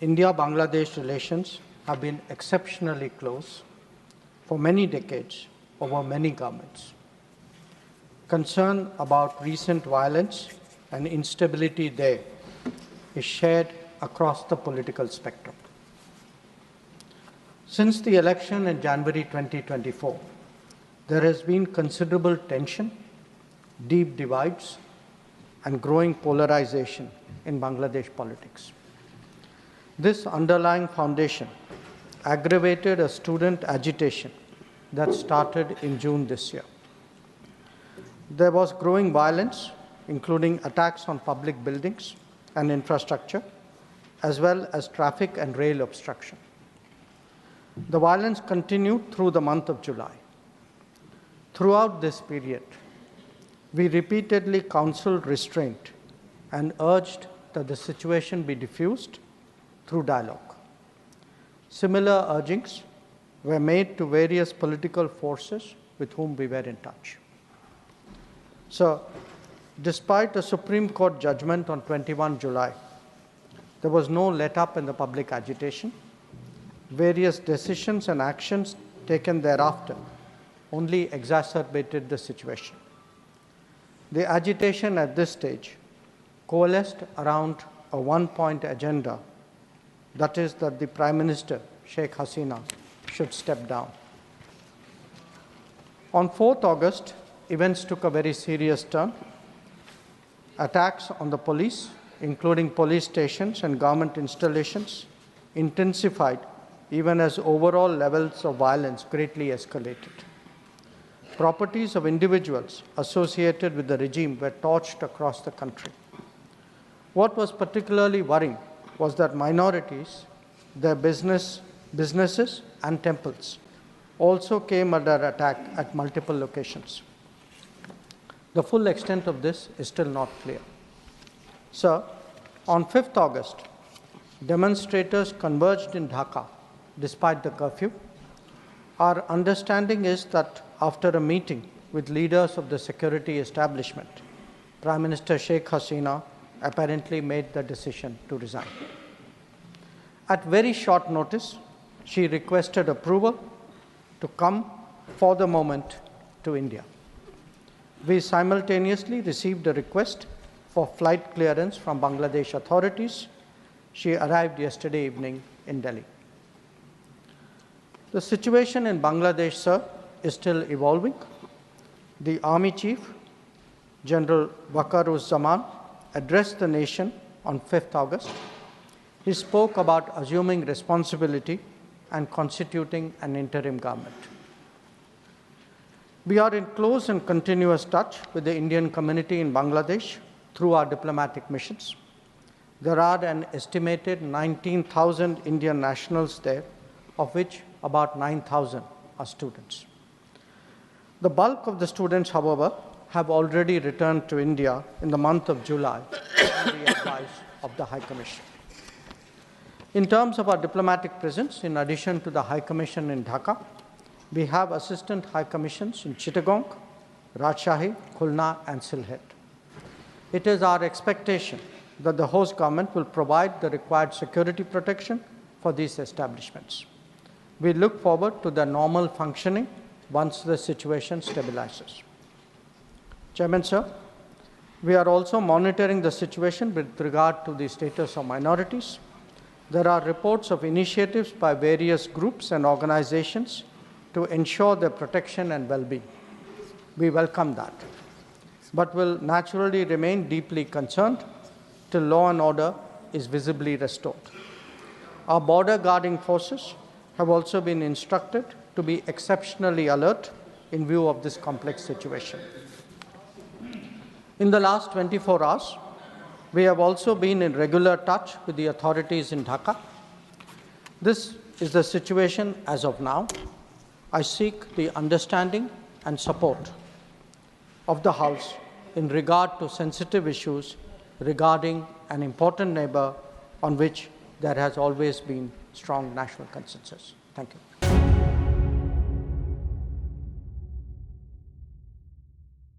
India-Bangladesh relations have been exceptionally close for many decades over many governments. Concern about recent violence and instability there is shared across the political spectrum. Since the election in January 2024, there has been considerable tension, deep divides, and growing polarization in Bangladesh politics. This underlying foundation aggravated a student agitation that started in June this year. There was growing violence, including attacks on public buildings and infrastructure, as well as traffic and rail obstruction. The violence continued through the month of July. Throughout this period, we repeatedly counseled restraint and urged that the situation be diffused through dialogue. Similar urgings were made to various political forces with whom we were in touch. So, despite a Supreme Court judgment on 21 July, there was no let-up in the public agitation. Various decisions and actions taken thereafter only exacerbated the situation. The agitation at this stage coalesced around a one-point agenda, that is that the Prime Minister Sheikh Hasina should step down. On 4th August, events took a very serious turn. Attacks on the police, including police stations and government installations, intensified even as overall levels of violence greatly escalated. Properties of individuals associated with the regime were torched across the country. What was particularly worrying was that minorities, their businesses and temples also came under attack at multiple locations. The full extent of this is still not clear. So, on 5th August, demonstrators converged in Dhaka despite the curfew. Our understanding is that after a meeting with leaders of the security establishment, Prime Minister Sheikh Hasina apparently made the decision to resign. At very short notice, she requested approval to come for the moment to India. We simultaneously received a request for flight clearance from Bangladesh authorities. She arrived yesterday evening in Delhi. The situation in Bangladesh, sir, is still evolving. The Army Chief, General Waqar-uz-Zaman, addressed the nation on 5th August. He spoke about assuming responsibility and constituting an interim government. We are in close and continuous touch with the Indian community in Bangladesh through our diplomatic missions. There are an estimated 19,000 Indian nationals there, of which about 9,000 are students. The bulk of the students, however, have already returned to India in the month of July on the advice of the High Commission. In terms of our diplomatic presence, in addition to the High Commission in Dhaka, we have assistant High Commissions in Chittagong, Rajshahi, Khulna, and Sylhet. It is our expectation that the host government will provide the required security protection for these establishments. We look forward to their normal functioning once the situation stabilizes. Chairman, sir, we are also monitoring the situation with regard to the status of minorities. There are reports of initiatives by various groups and organizations to ensure their protection and well-being. We welcome that, but will naturally remain deeply concerned till law and order is visibly restored. Our border guarding forces have also been instructed to be exceptionally alert in view of this complex situation. In the last 24 hours, we have also been in regular touch with the authorities in Dhaka. This is the situation as of now. I seek the understanding and support of the House in regard to sensitive issues regarding an important neighbor on which there has always been strong national consensus. Thank you.